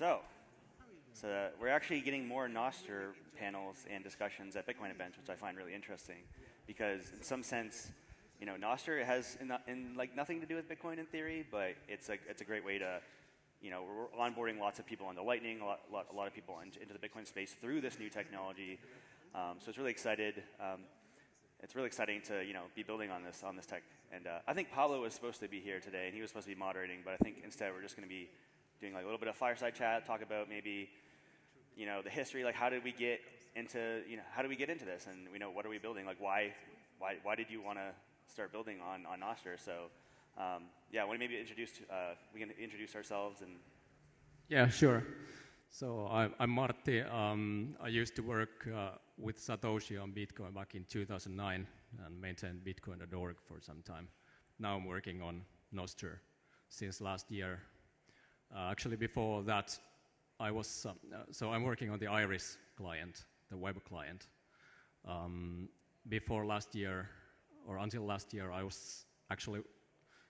So we're actually getting more NOSTR panels and discussions at Bitcoin events, which I find really interesting, because in some sense, NOSTR has like nothing to do with Bitcoin in theory, but it's a great way to, we're onboarding lots of people onto Lightning, a lot of people into the Bitcoin space through this new technology. So it's really excited. It's really exciting to be building on this tech. And I think Pablo was supposed to be here today, and he was supposed to be moderating, but I think instead we're just going to be doing like a little bit of fireside chat, talk about maybe the history, like how did we get into this, and what are we building, like why did you want to start building on NOSTR? So yeah, want to maybe we can introduce ourselves and. Yeah, sure. So I'm Martti. I used to work with Satoshi on Bitcoin back in 2009 and maintained Bitcoin.org for some time. Now I'm working on NOSTR since last year. Actually, before that, I was so I'm working on the Iris client, the web client. Before last year, or until last year, I was actually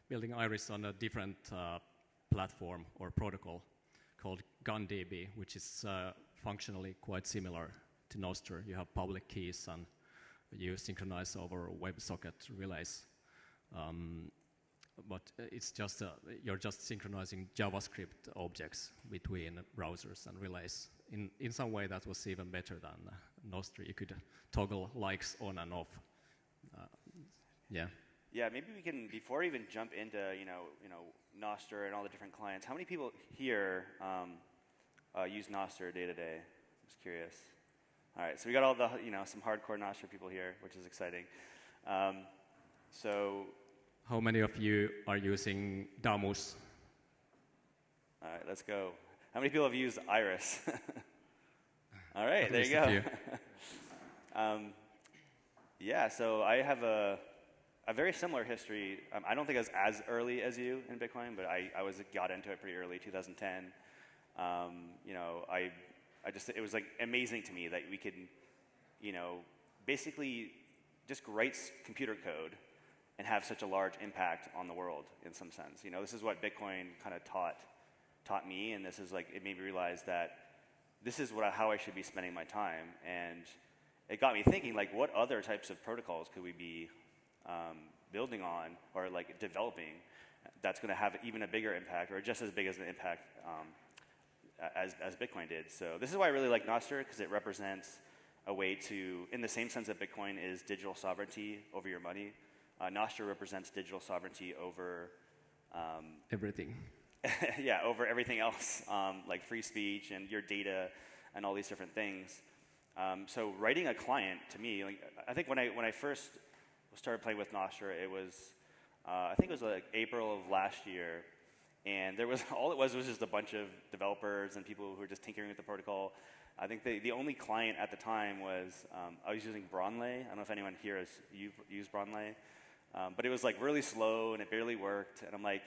building Iris on a different platform or protocol called GunDB, which is functionally quite similar to NOSTR. You have public keys and you synchronize over WebSocket relays. But it's just you're just synchronizing JavaScript objects between browsers and relays. In some way, that was even better than NOSTR. You could toggle likes on and off. Yeah. Yeah, maybe we can, before we even jump into NOSTR and all the different clients, how many people here use NOSTR day to day? I'm just curious. All right, so we got all the some hardcore NOSTR people here, which is exciting. So. How many of you are using Damus? All right, let's go. How many people have used Iris? All right, there you go. Yeah, so I have a very similar history. I don't think I was as early as you in Bitcoin, but I got into it pretty early, 2010. It was like amazing to me that we could, basically just write computer code and have such a large impact on the world in some sense. This is what Bitcoin kind of taught me, and this is like, it made me realize that this is how I should be spending my time. And it got me thinking, like, what other types of protocols could we be building on or like developing that's going to have even a bigger impact or just as big as an impact as Bitcoin did. So this is why I really like NOSTR, because it represents a way to, in the same sense that Bitcoin is digital sovereignty over your money, NOSTR represents digital sovereignty over everything. Yeah, over everything else, like free speech and your data and all these different things. So writing a client, to me, like, I think when I first started playing with NOSTR, it was I think it was like April of last year, and there was all it was just a bunch of developers and people who were just tinkering with the protocol. I think the only client at the time was I was using Bronley. I don't know if anyone here has used Bronley, but it was like really slow and it barely worked. And I'm like,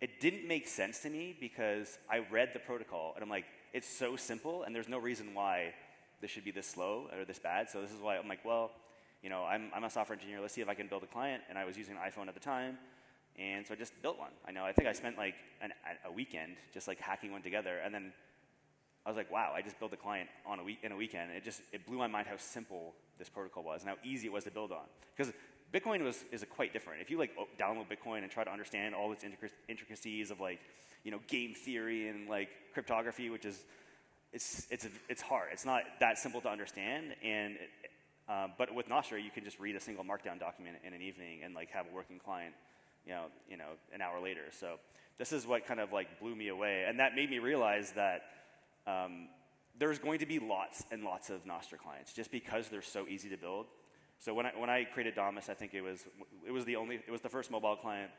it didn't make sense to me because I read the protocol and I'm like, it's so simple and there's no reason why this should be this slow or this bad. So this is why I'm like, well, I'm a software engineer. Let's see if I can build a client. And I was using an iPhone at the time, and so I just built one. I think I spent like a weekend just like hacking one together, and then I was like, wow, I just built a client in a weekend. It blew my mind how simple this protocol was and how easy it was to build on. Because Bitcoin is quite different. If you like download Bitcoin and try to understand all its intricacies of like game theory and like cryptography, which is it's hard. It's not that simple to understand. And but with NOSTR, you can just read a single Markdown document in an evening and like have a working client, an hour later. So this is what kind of like blew me away, and that made me realize that there's going to be lots and lots of NOSTR clients just because they're so easy to build. So when I created Damus, I think it was the first mobile client,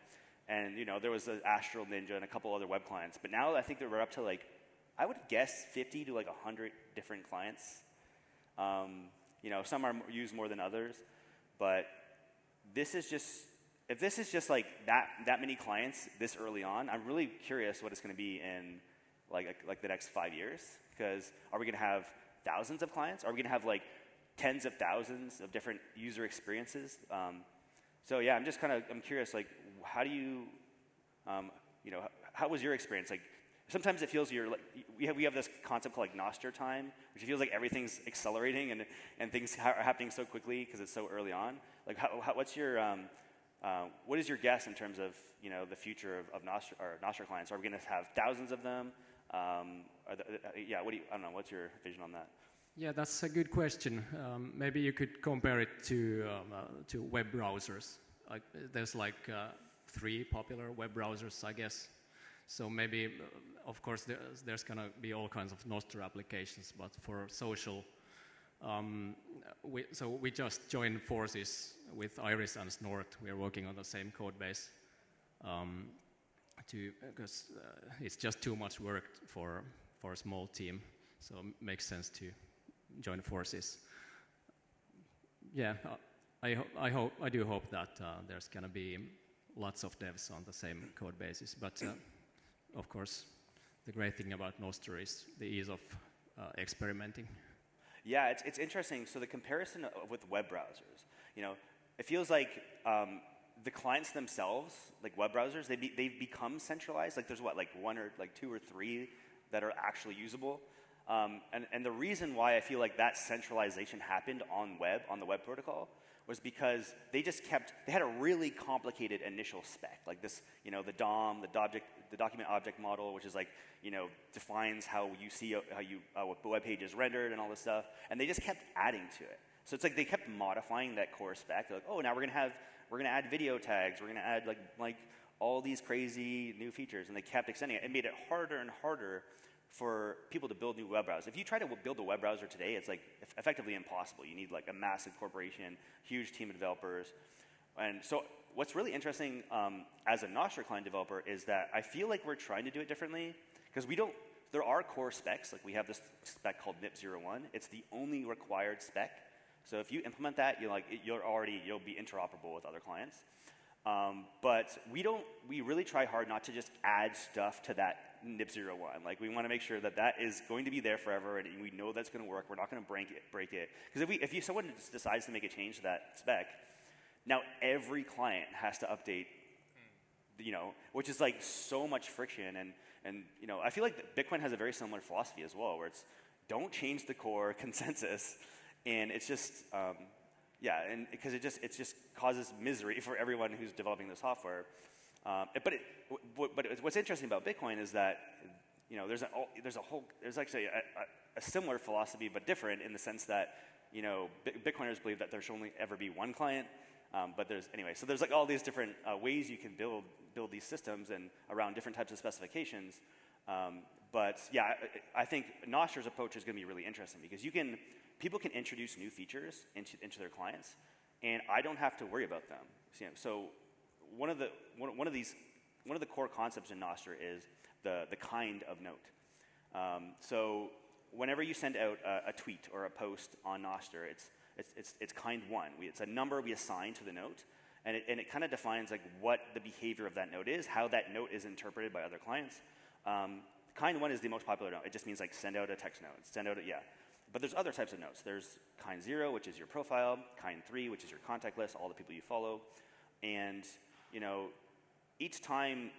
and there was the Astral Ninja and a couple other web clients. But now I think we're up to like, I would guess 50 to like 100 different clients. Some are used more than others, but if this is just like that many clients this early on, I'm really curious what it's going to be in like the next 5 years. Because are we going to have thousands of clients? Are we going to have like tens of thousands of different user experiences? So yeah, I'm curious, like, how do you, how was your experience? Like, sometimes it feels we have this concept called like NOSTR time, which feels like everything's accelerating and things are happening so quickly because it's so early on. Like, what's your what is your guess in terms of the future of NOSTR clients? Are we going to have thousands of them? Yeah, I don't know. What's your vision on that? Yeah, that's a good question. Maybe you could compare it to web browsers. There's like 3 popular web browsers, I guess. So maybe, of course, there's going to be all kinds of NOSTR applications, but for social, we just joined forces with Iris and Snort. We are working on the same code base because it's just too much work for a small team. So it makes sense to join forces. Yeah, I do hope that there's going to be lots of devs on the same code basis. But of course, the great thing about NOSTR is the ease of experimenting. Yeah, it's interesting. So the comparison with web browsers, it feels like the clients themselves, like web browsers, they've become centralized. Like there's like 1 or like 2 or 3 that are actually usable. And the reason why I feel like that centralization happened on the web protocol, was because they had a really complicated initial spec, like this, the DOM, the document object model, which is like, defines how you see how a web page is rendered and all this stuff, and they just kept adding to it. So it's like they kept modifying that core spec. They're like, oh, now we're gonna add video tags, we're gonna add like all these crazy new features, and they kept extending it. It made it harder and harder for people to build new web browsers. If you try to build a web browser today, it's like effectively impossible. You need like a massive corporation, huge team of developers. And so what's really interesting as a NOSTR client developer is that I feel like we're trying to do it differently, because there are core specs. Like we have this spec called NIP01. It's the only required spec. So if you implement that, you'll be interoperable with other clients. But we really try hard not to just add stuff to that NIP01. Like we want to make sure that is going to be there forever, and we know that's going to work. We're not going to break it. Because if someone decides to make a change to that spec, now every client has to update, which is like so much friction. And I feel like Bitcoin has a very similar philosophy as well, where it's don't change the core consensus, and it's just and because it just causes misery for everyone who's developing the software. But what's interesting about Bitcoin is that there's actually a similar philosophy, but different in the sense that Bitcoiners believe that there should only ever be one client. But so there's like all these different ways you can build these systems and around different types of specifications. But yeah, I think NOSTR's approach is going to be really interesting, because people can introduce new features into their clients, and I don't have to worry about them. So one of the core concepts in NOSTR is the kind of note. So whenever you send out a tweet or a post on NOSTR, it's kind 1. It's a number we assign to the note, and it kind of defines like what the behavior of that note is, how that note is interpreted by other clients. Kind 1 is the most popular note. It just means like send out a text note, But there's other types of notes. There's kind 0, which is your profile, kind 3, which is your contact list, all the people you follow, and each time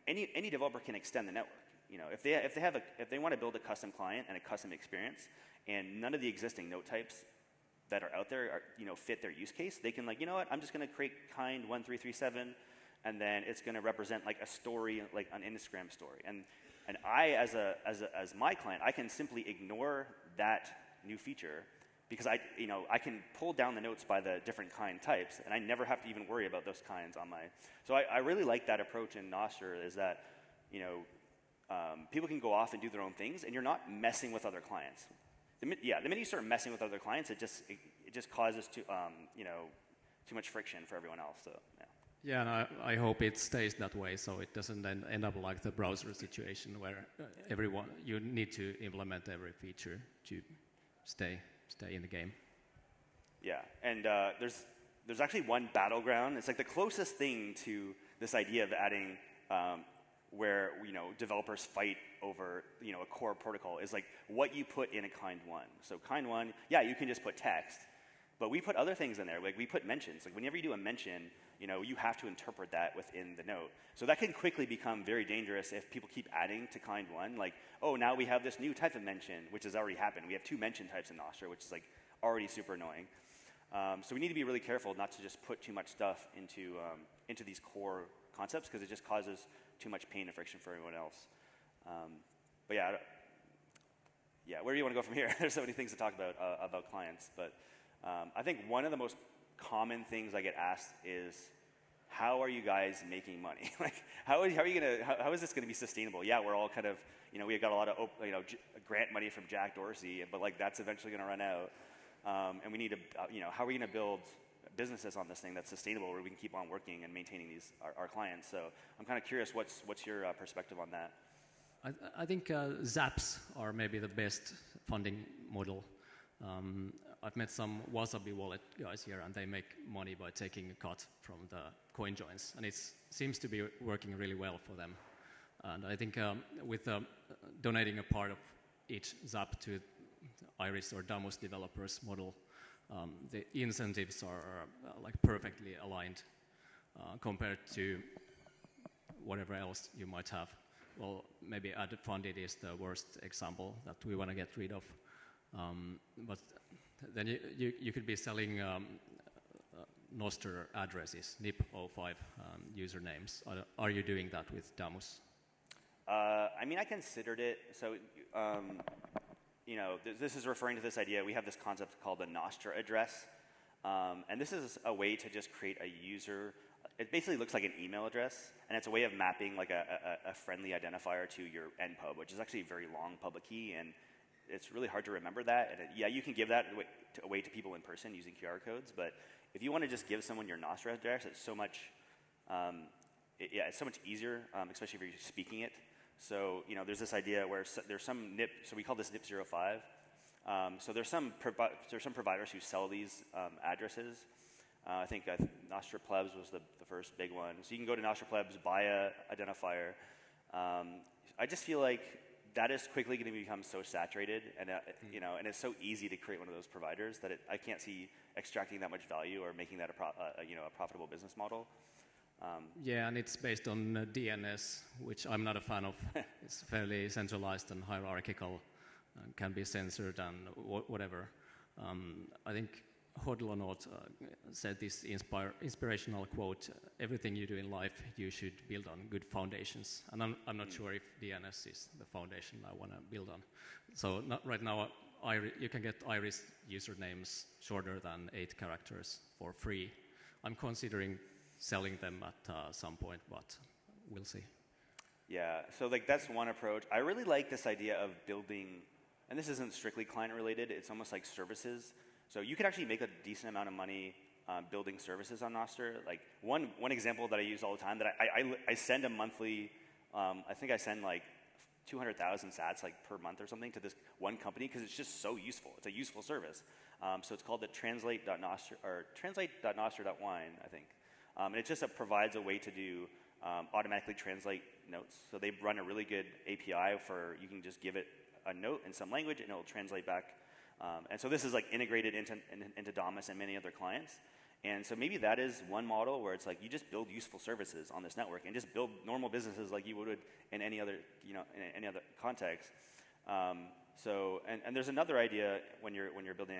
any developer can extend the network. If they want to build a custom client and a custom experience, and none of the existing note types that are out there fit their use case, they can I'm just going to create kind 1337, and then it's going to represent like a story, like an Instagram story. And I, as my client, I can simply ignore that new feature, because I can pull down the notes by the different kind types, and I never have to even worry about those kinds on my. So I really like that approach in NOSTR, is that people can go off and do their own things, and you're not messing with other clients. The minute you start messing with other clients, it just causes too much friction for everyone else. So yeah. Yeah, and I hope it stays that way, so it doesn't then end up like the browser situation where you need to implement every feature to stay in the game. Yeah, and there's actually one battleground. It's like the closest thing to this idea of adding where developers fight over a core protocol is like what you put in a kind 1. So kind 1, yeah, you can just put text, But we put other things in there, like we put mentions. Like whenever you do a mention, you have to interpret that within the note. So that can quickly become very dangerous if people keep adding to kind one. Like, oh, now we have this new type of mention, which has already happened. We have 2 mention types in Nostr, which is like already super annoying. So we need to be really careful not to just put too much stuff into these core concepts, because it just causes too much pain and friction for everyone else. But yeah, where do you want to go from here? There's so many things to talk about clients, but I think one of the most common things I get asked is, how are you guys making money? Like, how is this gonna be sustainable? Yeah, we're all kind of, we've got a lot of grant money from Jack Dorsey, but like that's eventually gonna run out, and we need to, how are we gonna build businesses on this thing that's sustainable, where we can keep on working and maintaining our clients? So I'm kind of curious, what's your perspective on that? I think Zaps are maybe the best funding model. I've met some Wasabi wallet guys here, and they make money by taking a cut from the coin joins, and it seems to be working really well for them. And I think with donating a part of each Zap to Iris or Damus developers model, the incentives are like perfectly aligned compared to whatever else you might have. Well, maybe ad funded is the worst example that we want to get rid of. But then you could be selling NOSTR addresses, NIP05 usernames. Are you doing that with Damus? I mean, I considered it. So, this is referring to this idea. We have this concept called the NOSTR Address. And this is a way to just create a user. It basically looks like an email address, and it's a way of mapping like a friendly identifier to your endpub, which is actually a very long public key, and it's really hard to remember that. And yeah, you can give that away to people in person using QR codes, but if you want to just give someone your NOSTR address, it's so much, it's so much easier, especially if you're speaking it. So there's this idea where there's some NIP, so we call this NIP05. So there's some providers who sell these addresses. I think NOSTR Plebs was the first big one. So you can go to NOSTR Plebs, buy a identifier. I just feel like that is quickly going to become so saturated, and and it's so easy to create one of those providers that I can't see extracting that much value or making that a profitable business model. Yeah, and it's based on DNS, which I'm not a fan of. It's fairly centralized and hierarchical, and can be censored and whatever. I think Hodlonaut said this inspirational quote: "Everything you do in life, you should build on good foundations." And I'm not sure if DNS is the foundation I want to build on. So right now, you can get Iris usernames shorter than 8 characters for free. I'm considering selling them at some point, but we'll see. Yeah, so like that's one approach. I really like this idea of building, and this isn't strictly client related. It's almost like services. So you could actually make a decent amount of money building services on Nostr. Like one example that I use all the time, that I send a monthly, I think I send like 200,000 sats like per month or something to this one company, because it's just so useful. It's a useful service. So it's called the translate.nostr or translate.nostr.wine, I think. And it just provides a way to do automatically translate notes. So they run a really good API for, you can just give it a note in some language and it'll translate back. And so this is like integrated into Damus and many other clients. And so maybe that is one model where it's like you just build useful services on this network and just build normal businesses like you would in any other, in any other context. So there's another idea when you're building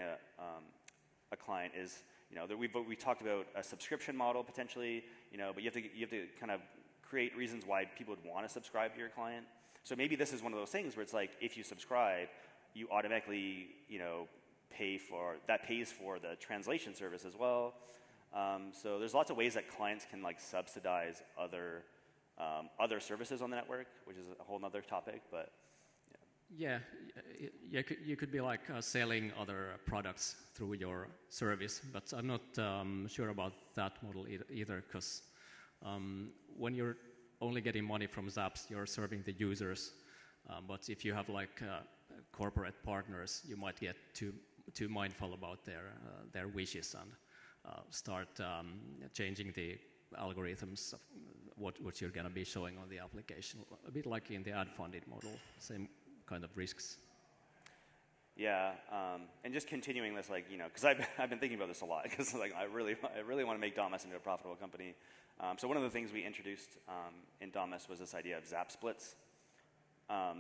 a client is, that we talked about a subscription model potentially, but you have to kind of create reasons why people would want to subscribe to your client. So maybe this is one of those things where it's like, if you subscribe, you automatically, pays for the translation service as well. So there's lots of ways that clients can like subsidize other services on the network, which is a whole other topic, but yeah, you could be like selling other products through your service, but I'm not sure about that model either, because when you're only getting money from Zaps, you're serving the users. But if you have like corporate partners, you might get too mindful about their wishes and start changing the algorithms of what you're going to be showing on the application. A bit like in the ad-funded model, same kind of risks. Yeah, and just continuing this, like, because I've been thinking about this a lot, because like I really want to make Damus into a profitable company. So one of the things we introduced in Damus was this idea of Zap Splits.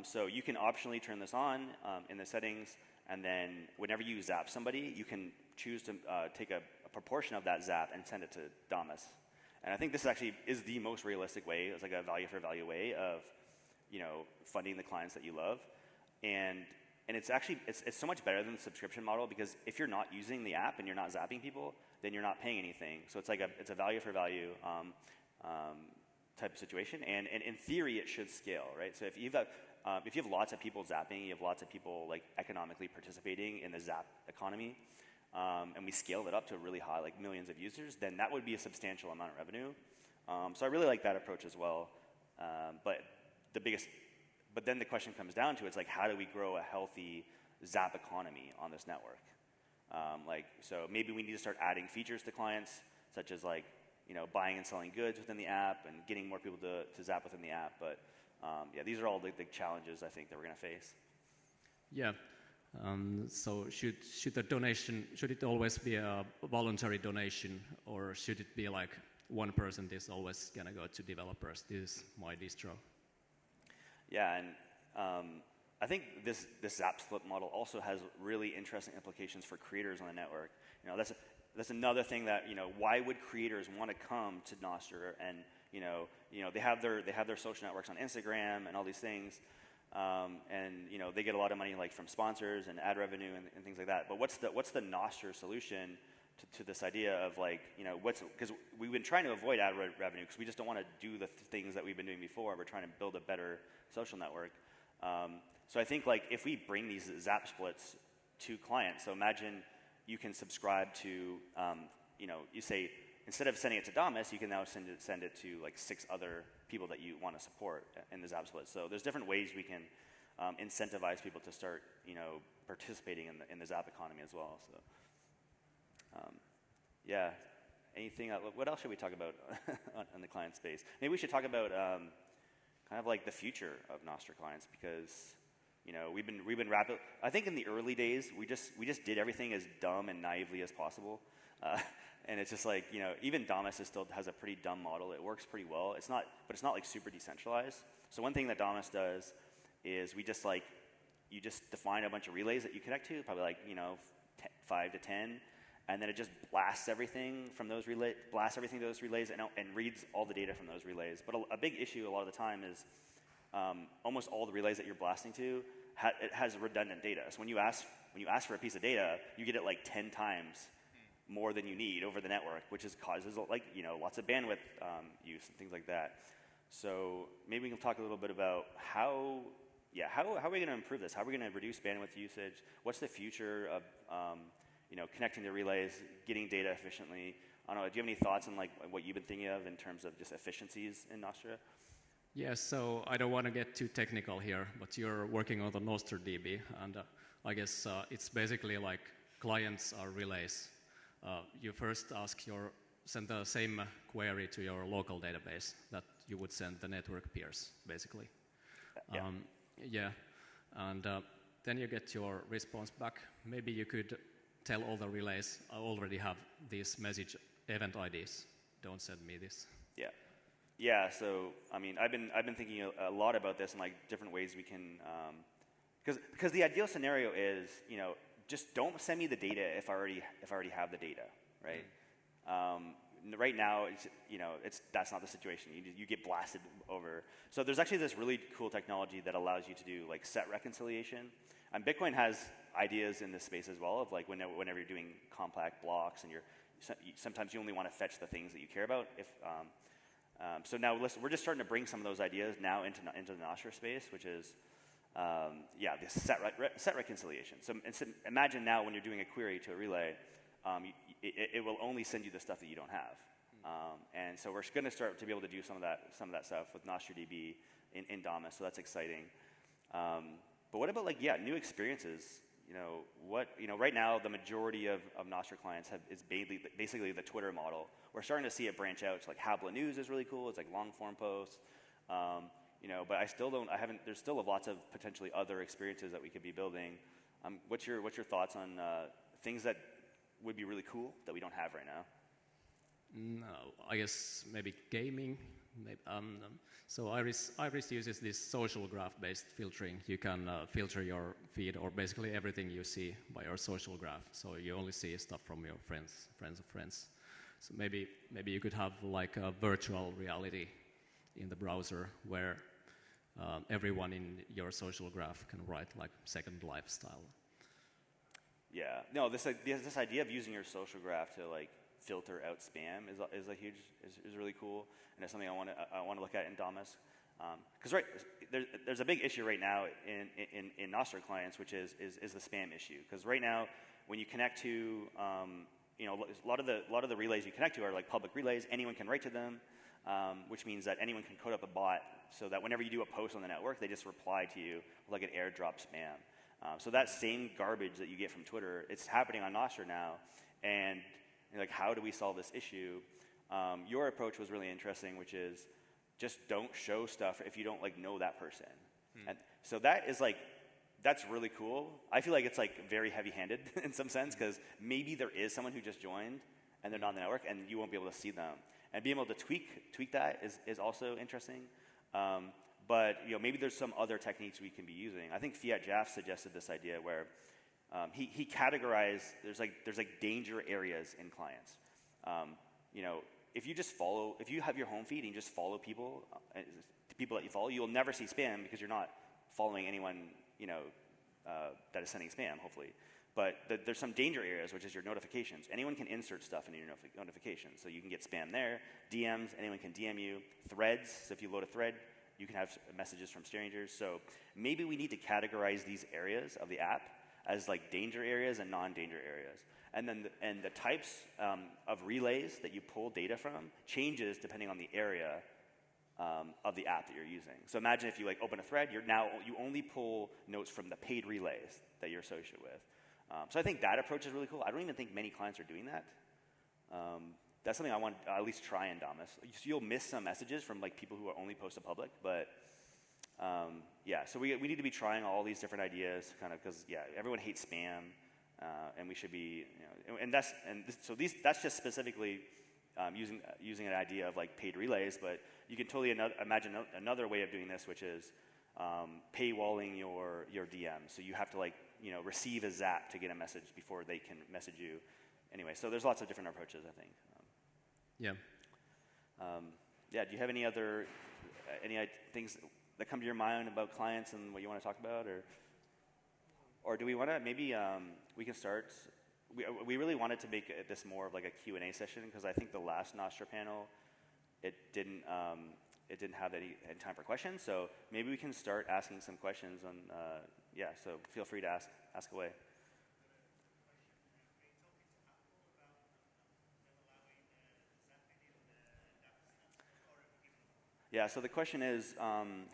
So you can optionally turn this on in the settings, and then whenever you zap somebody, you can choose to take a proportion of that zap and send it to Damus. And I think this actually is the most realistic way. It's like a value for value way of funding the clients that you love. And it's actually, it's so much better than the subscription model, because if you're not using the app and you're not zapping people, then you're not paying anything. So it's like it's a value for value type of situation. And in theory, it should scale, right? So if you have lots of people zapping, you have lots of people like economically participating in the zap economy, and we scaled it up to really high, like millions of users, then that would be a substantial amount of revenue. So I really like that approach as well. But then the question comes down to, it's like, how do we grow a healthy Zap economy on this network? So maybe we need to start adding features to clients, such as like, buying and selling goods within the app and getting more people to Zap within the app. But yeah, these are all the challenges I think that we're going to face. Yeah. So should the donation, should it always be a voluntary donation, or should it be like 1% is always going to go to developers? This is my distro. Yeah, and I think this Zap Split model also has really interesting implications for creators on the network. That's another thing that, why would creators want to come to Nostr? And they have their social networks on Instagram and all these things, and they get a lot of money like from sponsors and ad revenue and things like that. But what's the Nostr solution to this idea of like, because we've been trying to avoid ad revenue because we just don't want to do the things that we've been doing before. We're trying to build a better social network. So I think like if we bring these Zap Splits to clients, so imagine you can subscribe to, you say, instead of sending it to Damus, you can now send it to like 6 other people that you want to support in the Zap Split. So there's different ways we can incentivize people to start, participating in the Zap economy as well. So. Yeah, anything, what else should we talk about on the client space? Maybe we should talk about kind of like the future of NOSTR Clients, because we've been rapid. I think in the early days we just did everything as dumb and naively as possible, and it's just like even Damus still has a pretty dumb model. It works pretty well. It's not like super decentralized. So one thing that Damus does is you just define a bunch of relays that you connect to, probably like 5 to 10. And then it just blasts everything from those relays, to those relays, and reads all the data from those relays. But a big issue a lot of the time is almost all the relays that you're blasting to, it has redundant data. So when you ask for a piece of data, you get it like 10 times more than you need over the network, which causes like lots of bandwidth use and things like that. So maybe we can talk a little bit about how are we going to improve this? How are we going to reduce bandwidth usage? What's the future of connecting the relays, getting data efficiently? I don't know, do you have any thoughts on like what you've been thinking of in terms of just efficiencies in Nostr? Yeah, so I don't want to get too technical here, but you're working on the Noster DB, and I guess it's basically like clients are relays. You first send the same query to your local database that you would send the network peers, basically. Yeah. And then you get your response back. Maybe you could tell all the relays, I already have these message event IDs. Don't send me this. Yeah. Yeah, so I mean, I've been thinking a lot about this and like different ways we can, because the ideal scenario is, just don't send me the data if I already have the data, right? Right now, that's not the situation. You get blasted over. So there's actually this really cool technology that allows you to do like set reconciliation. And Bitcoin has ideas in this space as well of like whenever you're doing compact blocks and sometimes you only want to fetch the things that you care about. So now we're just starting to bring some of those ideas now into the Nostr space, which is this set reconciliation. So imagine now when you're doing a query to a relay, it will only send you the stuff that you don't have. And so we're going to start to be able to do some of that stuff with Noster DB in Damus. So that's exciting. But what about new experiences? Right now the majority of Nostr clients is basically the Twitter model. We're starting to see it branch out. It's like Habla News is really cool. It's like long form posts. But there's still lots of potentially other experiences that we could be building. What's your thoughts on things that would be really cool that we don't have right now? No, I guess maybe gaming. Maybe, so Iris uses this social graph-based filtering. You can filter your feed or basically everything you see by your social graph. So you only see stuff from your friends of friends. So maybe you could have like a virtual reality in the browser where everyone in your social graph can write like second lifestyle. Yeah. No, this idea of using your social graph to like filter out spam is really cool, and it's something I want to look at in Damus. Because there's a big issue right now in NOSTR clients, which is the spam issue. Because right now, when you connect to a lot of the relays you connect to are like public relays. Anyone can write to them, which means that anyone can code up a bot so that whenever you do a post on the network, they just reply to you with like an airdrop spam. So that same garbage that you get from Twitter, it's happening on Nostr now, and like, how do we solve this issue? Your approach was really interesting, which is just don't show stuff if you don't like know that person. And so that's really cool. I feel like it's like very heavy-handed in some sense, because maybe there is someone who just joined and they're not on the network, and you won't be able to see them. And being able to tweak that is also interesting. But maybe there's some other techniques we can be using. I think Fiat Jaff suggested this idea where he categorized there's like danger areas in clients. If you have your home feed and you just follow people that you follow, you'll never see spam because you're not following anyone that is sending spam, hopefully. But there's some danger areas, which is your notifications. Anyone can insert stuff into your notifications, so you can get spam there. DMs, anyone can DM you. Threads, so if you load a thread, you can have messages from strangers. So maybe we need to categorize these areas of the app as like danger areas and non-danger areas. And then the types of relays that you pull data from changes depending on the area of the app that you're using. So imagine if you like open a thread, you only pull notes from the paid relays that you're associated with. So I think that approach is really cool. I don't even think many clients are doing that. That's something I want to at least try in Damus. You'll miss some messages from like people who are only post to public, but yeah. So we need to be trying all these different ideas, kind of, because everyone hates spam, and we should be, that's just specifically using an idea of like paid relays, but you can totally imagine another way of doing this, which is paywalling your DM. So you have to like receive a zap to get a message before they can message you. Anyway, so there's lots of different approaches, I think. Yeah. Do you have any other things that come to your mind about clients and what you want to talk about, or do we want to maybe we can start? We really wanted to make this more of like a Q&A session, because I think the last NOSTR panel it didn't have any time for questions. So maybe we can start asking some questions on. So feel free to ask away. Yeah, so the question is, am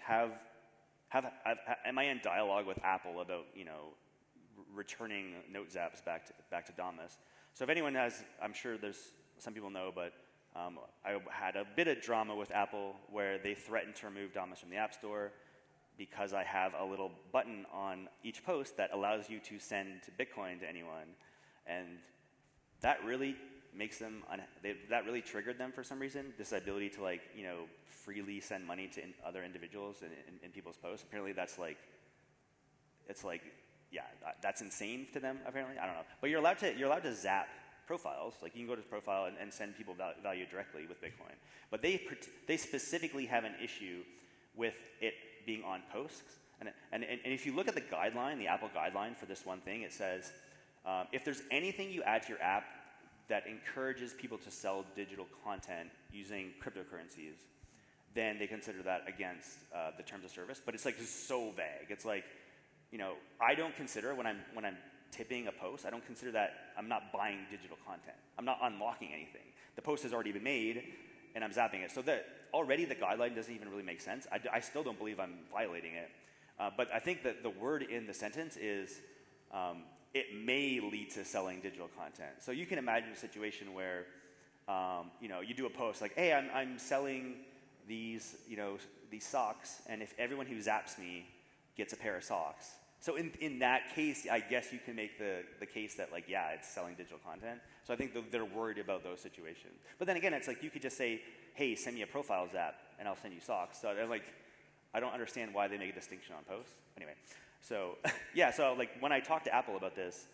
I in dialogue with Apple about returning note zaps back to Damus? So if anyone has, I'm sure there's some people know, but I had a bit of drama with Apple where they threatened to remove Damus from the App Store because I have a little button on each post that allows you to send Bitcoin to anyone, and that really makes them that really triggered them for some reason. This ability to like freely send money to other individuals in people's posts. Apparently, that's that's insane to them. Apparently, I don't know. But you're allowed to zap profiles. Like you can go to the profile and send people value directly with Bitcoin. But they specifically have an issue with it being on posts. And if you look at the guideline, the Apple guideline for this one thing, it says if there's anything you add to your app that encourages people to sell digital content using cryptocurrencies, then they consider that against the terms of service. But it's like just so vague. It's like, I don't consider when I'm tipping a post, I don't consider that I'm not buying digital content. I'm not unlocking anything. The post has already been made, and I'm zapping it. So already the guideline doesn't even really make sense. I still don't believe I'm violating it. But I think that the word in the sentence is it may lead to selling digital content. So you can imagine a situation where you do a post like, hey, I'm selling these socks, and if everyone who zaps me gets a pair of socks, So in that case, I guess you can make the case that, like, yeah, it's selling digital content. So I think they're worried about those situations. But then again, it's like you could just say, hey, send me a profile Zap, and I'll send you socks. So like, I don't understand why they make a distinction on posts. Anyway, so yeah, so like when I talked to Apple about this,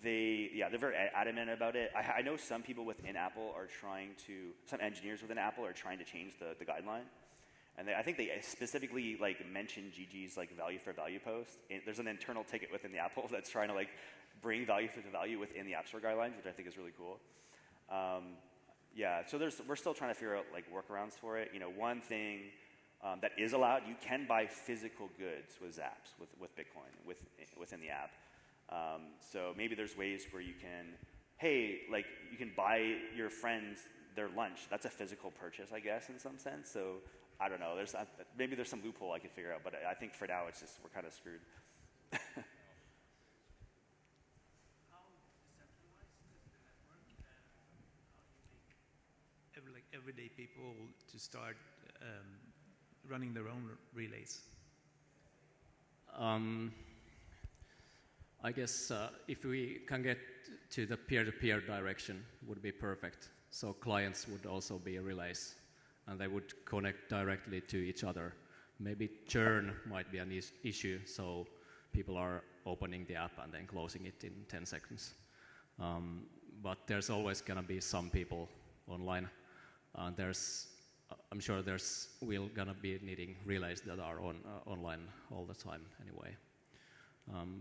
they're very adamant about it. I know some people within Apple are trying to, some engineers within Apple are trying to change the guideline. And I think they specifically like mention Gigi's like value for value post. There's an internal ticket within the Apple that's trying to like bring value for the value within the App Store guidelines, which I think is really cool. Yeah, so we're still trying to figure out like workarounds for it. You know, one thing that is allowed, you can buy physical goods with Zaps, with Bitcoin, within the app. So maybe there's ways where you can, hey, like you can buy your friends their lunch. That's a physical purchase, I guess, in some sense. So I don't know. Maybe there's some loophole I could figure out, but I think for now it's just we're kind of screwed. How decentralized is the network, and how do you make everyday people to start running their own relays? I guess if we can get to the peer-to-peer direction, would be perfect. So clients would also be relays, and they would connect directly to each other. Maybe churn might be an issue, so people are opening the app and then closing it in 10 seconds. But there's always going to be some people online. I'm sure we're going to be needing relays that are online all the time anyway.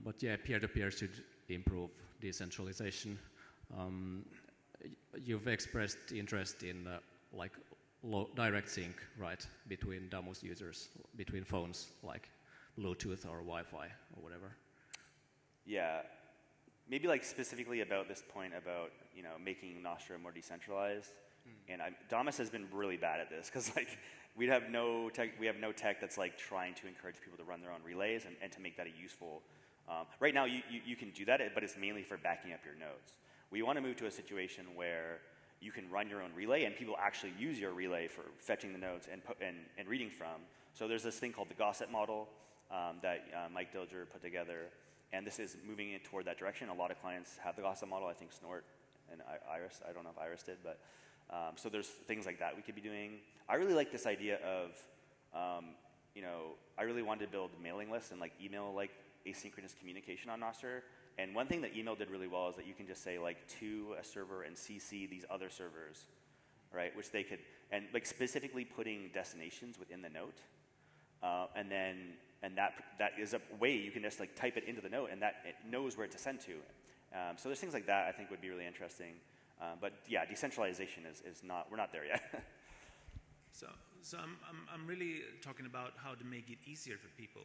But yeah, peer-to-peer should improve decentralization. You've expressed interest in like direct sync, right, between Damus users, between phones, like Bluetooth or Wi-Fi or whatever. Yeah, maybe like specifically about this point about making Nostr more decentralized. And Damus has been really bad at this because like we have no tech that's like trying to encourage people to run their own relays and to make that a useful. Right now you can do that, but it's mainly for backing up your nodes. We want to move to a situation where you can run your own relay and people actually use your relay for fetching the nodes and reading from. So there's this thing called the Gossip model that Mike Dilger put together, and this is moving it toward that direction. A lot of clients have the Gossip model. I think Snort and Iris. I don't know if Iris did, but so there's things like that we could be doing. I really like this idea of, I really wanted to build mailing lists and like email like asynchronous communication on Nostr. And one thing that email did really well is that you can just say like to a server and CC these other servers, right? Which they could, and like specifically putting destinations within the note, and that is a way you can just like type it into the note and that it knows where to send to. So there's things like that I think would be really interesting. But yeah, decentralization is not, we're not there yet. So I'm really talking about how to make it easier for people,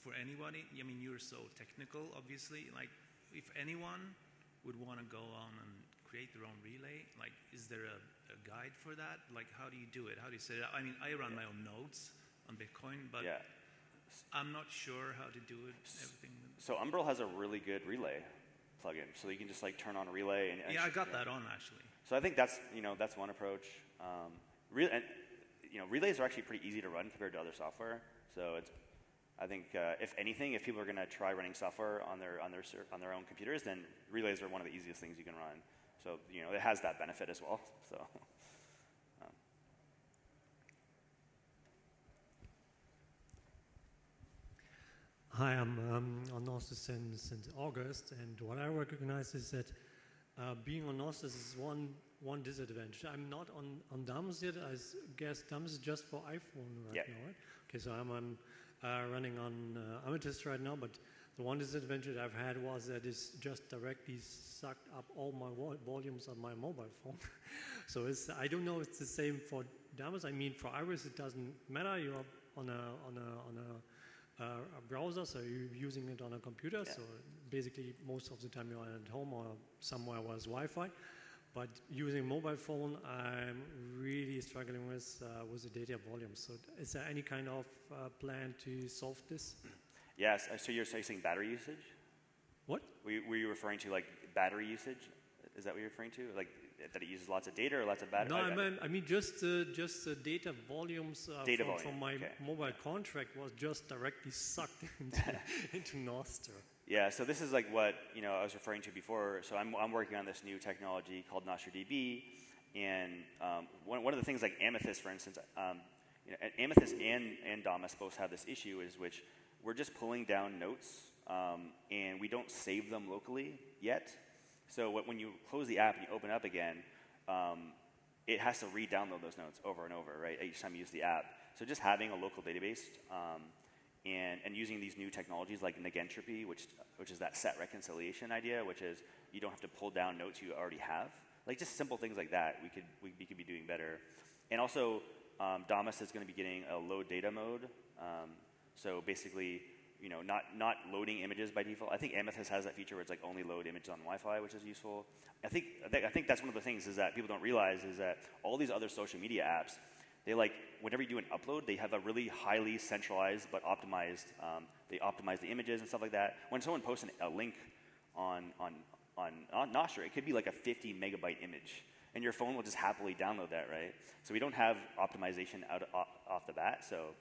for anybody. I mean, you're so technical, obviously. Like, if anyone would want to go on and create their own relay, like, is there a guide for that? Like, how do you do it? How do you set it up? I mean, I run my own nodes on Bitcoin, but yeah. I'm not sure how to do it. Everything. So Umbrel has a really good relay plugin, so you can just like turn on a relay. Yeah, I got that on actually. So I think that's one approach. Relays are actually pretty easy to run compared to other software. So I think if anything, if people are going to try running software on their own computers, then relays are one of the easiest things you can run. So it has that benefit as well. So. Hi, I'm on Nostr since August, and what I recognize is that being on Nostr is one disadvantage. I'm not on Damus yet. I guess Damus is just for iPhone right now, right? Okay, so I'm running on Amethyst right now, but the one disadvantage I've had was that it's just directly sucked up all my volumes on my mobile phone. So I don't know if it's the same for Damus. I mean, for Iris it doesn't matter. You're on a browser, so you're using it on a computer, so basically most of the time you're at home or somewhere where there's Wi-Fi. But using mobile phone, I'm really struggling with the data volume. So is there any kind of plan to solve this? Yes, so you're saying battery usage? What? Were you referring to like battery usage? Is that what you're referring to? Like that it uses lots of data or lots of battery? No, I mean just the data volumes from my mobile contract was just directly sucked into Nostr. Yeah, so this is like what I was referring to before. So I'm working on this new technology called Noster DB, and one of the things like Amethyst, for instance, Amethyst and Damus both have this issue, is which we're just pulling down notes, and we don't save them locally yet. So when you close the app and you open up again, it has to re-download those notes over and over, right? Each time you use the app. So just having a local database. And using these new technologies like negentropy, which is that set reconciliation idea, which is you don't have to pull down notes you already have. Like just simple things like that, we could be doing better. And also, Damus is going to be getting a load data mode. So basically, not loading images by default. I think Amethyst has that feature where it's like only load images on Wi-Fi, which is useful. I think that's one of the things is that people don't realize is that all these other social media apps, they whenever you do an upload, they have a really highly centralized but optimized. They optimize the images and stuff like that. When someone posts a link on Nostr, it could be like a 50 megabyte image, and your phone will just happily download that, right? So we don't have optimization off the bat. So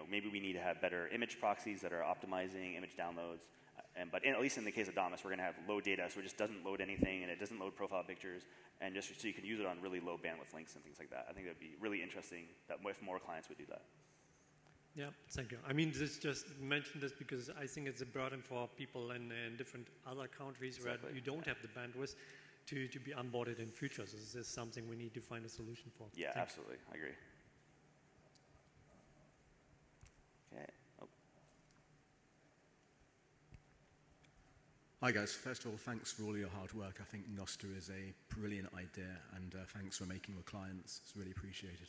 maybe we need to have better image proxies that are optimizing image downloads. But at least in the case of Damus, we're going to have low data, so it just doesn't load anything, and it doesn't load profile pictures, and just so you can use it on really low bandwidth links and things like that. I think that would be really interesting that if more clients would do that. Yeah, thank you. I mean, just mention this because I think it's a burden for people in different other countries where you don't have the bandwidth to be onboarded in future. So this is something we need to find a solution for. Yeah, absolutely. I agree. Okay. Hi guys, first of all, thanks for all your hard work. I think Nostr is a brilliant idea, and thanks for making the clients. It's really appreciated.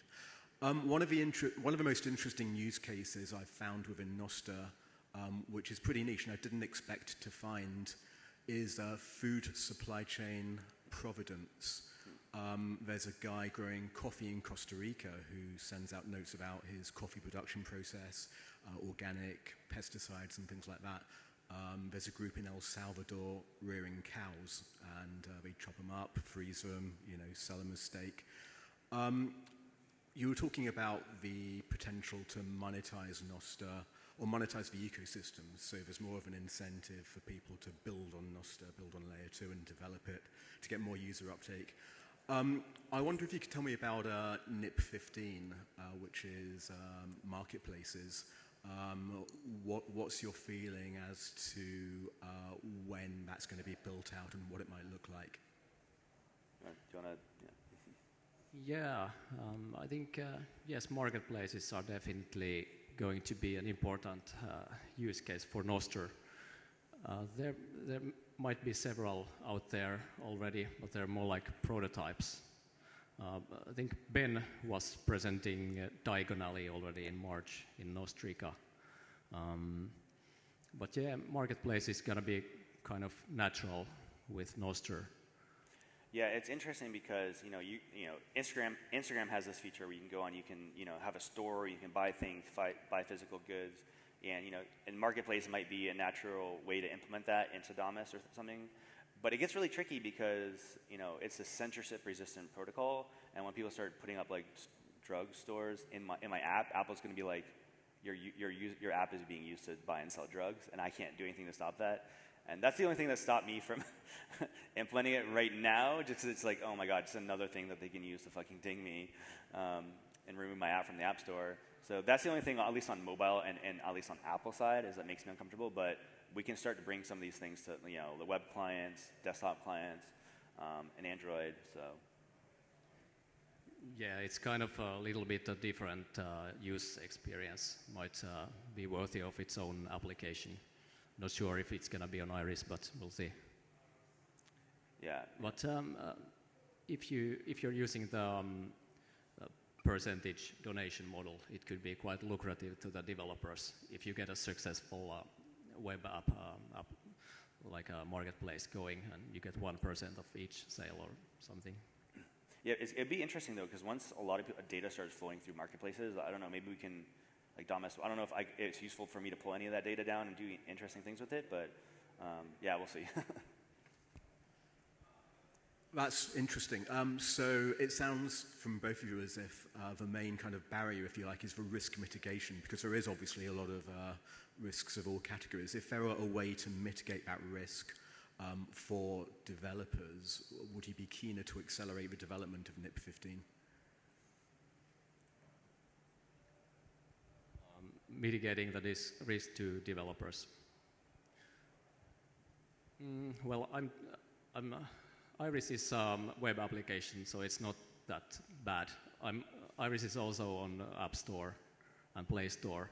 One of the most interesting use cases I've found within Nostr, which is pretty niche and I didn't expect to find, is food supply chain providence. There's a guy growing coffee in Costa Rica who sends out notes about his coffee production process, organic pesticides and things like that. There's a group in El Salvador rearing cows, and they chop them up, freeze them, sell them as steak. You were talking about the potential to monetize Nostr, or monetize the ecosystem, so there's more of an incentive for people to build on Nostr, build on layer 2 and develop it to get more user uptake. I wonder if you could tell me about NIP 15, which is marketplaces. What's your feeling as to when that's going to be built out and what it might look like? Do you want to? Yeah, I think, yes, marketplaces are definitely going to be an important use case for Nostr. There might be several out there already, but they're more like prototypes. I think Ben was presenting diagonally already in March in Nostrica. But yeah, marketplace is going to be kind of natural with Nostr. Yeah, it's interesting because Instagram has this feature where you can go on, you can have a store, you can buy things, buy physical goods, and marketplace might be a natural way to implement that into Damus or something. But it gets really tricky because it's a censorship-resistant protocol, and when people start putting up like drug stores in my app, Apple's going to be like, your app is being used to buy and sell drugs, and I can't do anything to stop that. And that's the only thing that stopped me from implementing it right now. Just it's like, oh my god, it's another thing that they can use to fucking ding me and remove my app from the App Store. So that's the only thing, at least on mobile and at least on Apple side, is that makes me uncomfortable. But we can start to bring some of these things to the web clients, desktop clients, and Android. So yeah, it's kind of a little bit a different use experience. Might be worthy of its own application. Not sure if it's going to be on Iris, but we'll see. Yeah. But if you're using the percentage donation model, it could be quite lucrative to the developers if you get a successful web app, like a marketplace going, and you get 1% of each sale or something. Yeah, it'd be interesting though, because once a lot of data starts flowing through marketplaces, I don't know, maybe we can, like Damus, I don't know if it's useful for me to pull any of that data down and do interesting things with it, but yeah, we'll see. That's interesting. So it sounds from both of you as if the main kind of barrier, if you like, is the risk mitigation, because there is obviously a lot of risks of all categories. If there were a way to mitigate that risk for developers, would you be keener to accelerate the development of NIP 15? Mitigating the risk to developers. Well, Iris is web application, so it's not that bad. Iris is also on App Store and Play Store,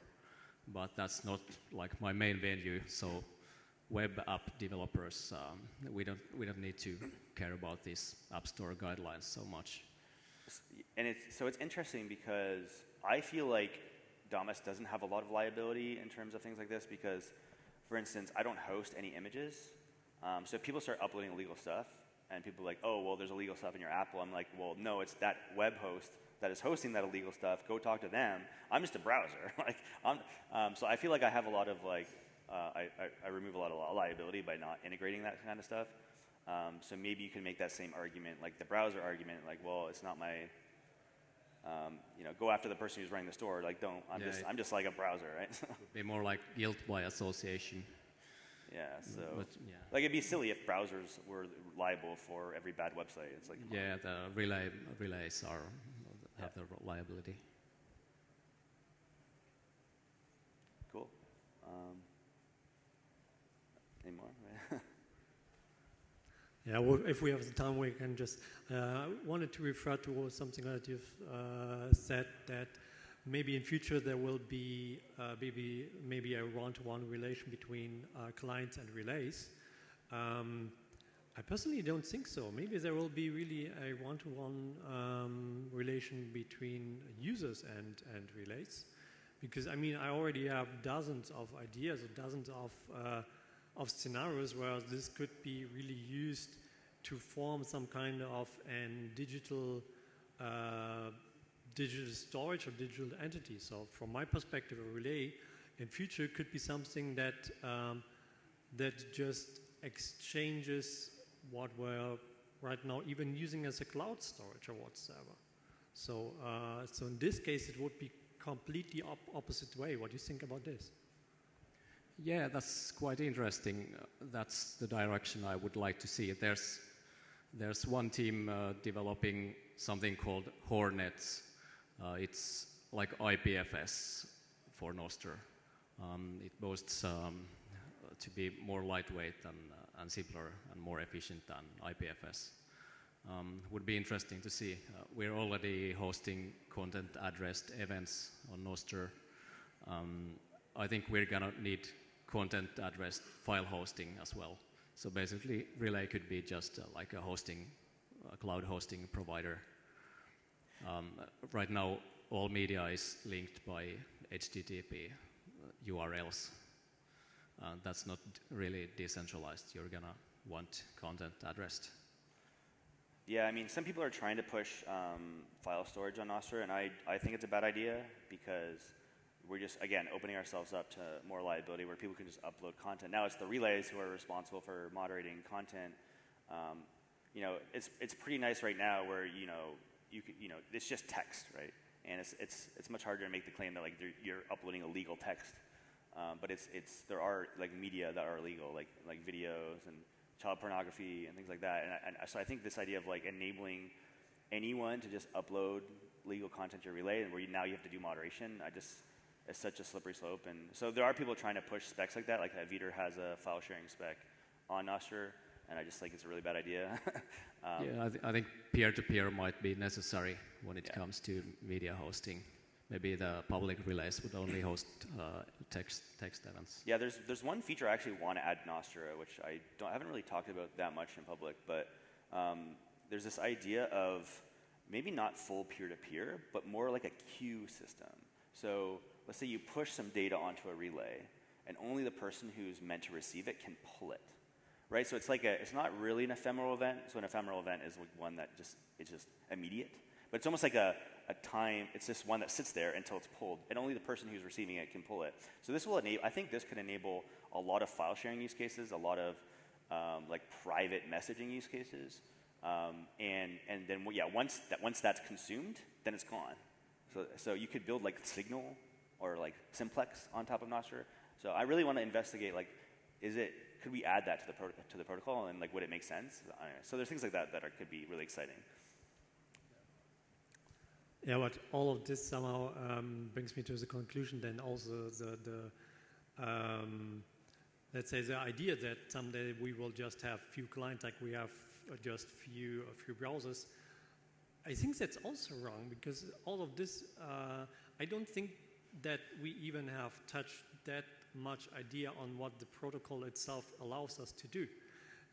but that's not like my main venue. So web app developers, we don't need to care about these App Store guidelines so much. And it's interesting because I feel like Damus doesn't have a lot of liability in terms of things like this because, for instance, I don't host any images. So if people start uploading illegal stuff and people are like, oh, well, there's illegal stuff in your app, well, I'm like, well, no, it's that web host that is hosting that illegal stuff. Go talk to them. I'm just a browser. So I feel like I have a lot of I remove a lot of liability by not integrating that kind of stuff. So maybe you can make that same argument, like the browser argument, like, well, it's not my, go after the person who's running the store. Like, don't. I'm just like a browser, right? It'd be more like guilt by association. Yeah. So, yeah. like, it'd be silly if browsers were liable for every bad website. It's like, yeah, the relays have the liability. Cool. Any more? Yeah, well, if we have the time, we can just wanted to refer to something that you've said, that maybe in future there will be maybe a one-to-one relation between clients and relays. I personally don't think so. Maybe there will be really a one-to-one relation between users and relays, because I mean I already have dozens of ideas or dozens of scenarios where this could be really used to form some kind of digital storage or digital entity. So from my perspective, a relay in future could be something that that just exchanges what we're right now even using as a cloud storage or whatsoever. So so in this case, it would be completely opposite way. What do you think about this? Yeah, that's quite interesting. That's the direction I would like to see. There's one team developing something called Hornets. It's like IPFS for Nostr. It boasts to be more lightweight and simpler and more efficient than IPFS. Would be interesting to see. We're already hosting content-addressed events on Nostr. I think we're gonna need content-addressed file hosting as well. So basically, Relay could be just like a cloud hosting provider. Right now, all media is linked by HTTP URLs. That's not really decentralized. You're gonna want content addressed. Yeah, I mean, some people are trying to push file storage on Nostr, and I think it's a bad idea because we're just, again, opening ourselves up to more liability where people can just upload content. Now it's the relays who are responsible for moderating content. It's pretty nice right now where, it's just text, right? And it's much harder to make the claim that, like, you're uploading illegal text. But there are, like, media that are illegal, like videos and child pornography and things like that. And so I think this idea of, like, enabling anyone to just upload legal content to your relay, and where now you have to do moderation, it's such a slippery slope. And so there are people trying to push specs like that, like Vitor has a file sharing spec on Nostr, and I just think it's a really bad idea. Yeah, I think peer-to-peer might be necessary when it comes to media hosting. Maybe the public relays would only host text events. Yeah, there's one feature I actually want to add to Nostr, which I haven't really talked about that much in public, but there's this idea of maybe not full peer-to-peer, but more like a queue system. So let's say you push some data onto a relay, and only the person who's meant to receive it can pull it, right? So it's not really an ephemeral event. So an ephemeral event is like one that it's just immediate, but it's almost like a time. It's just one that sits there until it's pulled, and only the person who's receiving it can pull it. So this will enable. I think this could enable a lot of file sharing use cases, a lot of like private messaging use cases. And then yeah, once that's consumed, then it's gone. So you could build like Signal or like Simplex on top of NOSTR. So I really want to investigate like, could we add that to the protocol, and like would it make sense? I don't know. So there's things like that could be really exciting. Yeah, but all of this somehow brings me to the conclusion. Then also let's say the idea that someday we will just have few clients, like we have just a few browsers. I think that's also wrong, because all of this, I don't think that we even have touched that much idea on what the protocol itself allows us to do.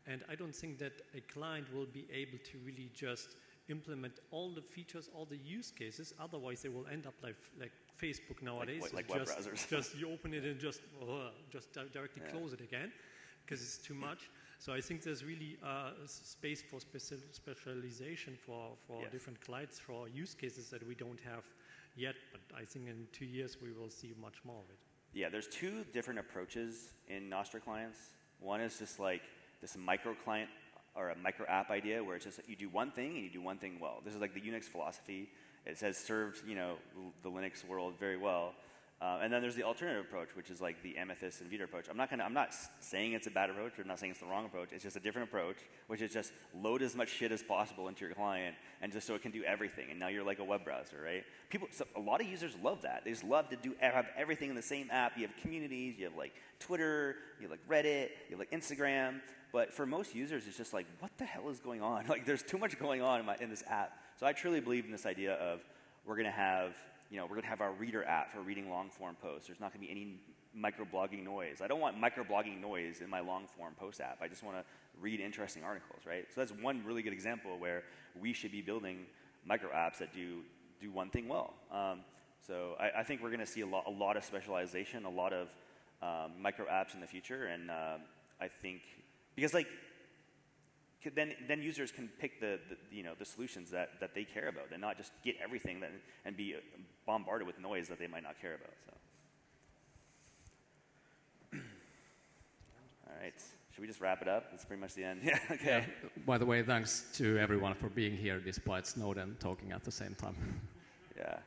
And I don't think that a client will be able to really just implement all the features, all the use cases. Otherwise, they will end up like Facebook nowadays. Like web browsers. Just you open it and just directly close it again, because it's too much. So I think there's really space for specialization for different clients, for use cases that we don't have yet. But I think in 2 years we will see much more of it. Yeah, there's two different approaches in NOSTR clients. One is just like this micro client or a micro app idea, where it's just you do one thing and you do one thing well. This is like the Unix philosophy. It says served, the Linux world very well. And then there's the alternative approach, which is like the Amethyst and Vita approach. I'm not saying it's a bad approach, or I'm not saying it's the wrong approach. It's just a different approach, which is just load as much shit as possible into your client, and just so it can do everything. And now you're like a web browser, right? A lot of users love that. They just love to have everything in the same app. You have communities, you have like Twitter, you have like Reddit, you have like Instagram. But for most users, it's just like, what the hell is going on? Like, there's too much going on in this app. So I truly believe in this idea of we're going to have our reader app for reading long-form posts. There's not going to be any microblogging noise. I don't want microblogging noise in my long-form post app. I just want to read interesting articles, right? So that's one really good example where we should be building micro apps that do one thing well. So I think we're going to see a lot of specialization, a lot of micro apps in the future, and I think because like then users can pick the solutions that they care about, and not just get everything and be bombarded with noise that they might not care about. So, all right, should we just wrap it up? That's pretty much the end. Yeah. Okay. Yeah. By the way, thanks to everyone for being here despite Snowden talking at the same time. Yeah.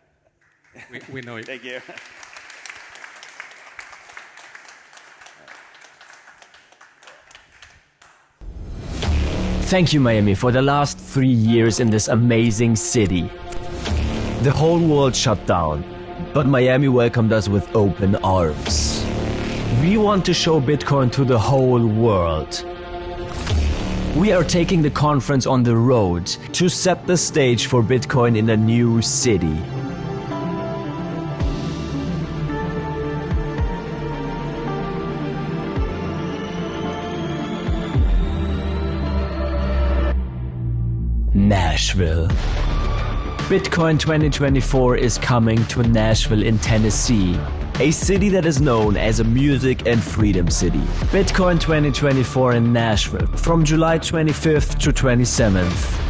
we know it. Thank you. Thank you, Miami, for the last 3 years in this amazing city. The whole world shut down, but Miami welcomed us with open arms. We want to show Bitcoin to the whole world. We are taking the conference on the road to set the stage for Bitcoin in a new city. Nashville. Bitcoin 2024 is coming to Nashville in Tennessee, a city that is known as a music and freedom city. Bitcoin 2024 in Nashville from July 25th to 27th.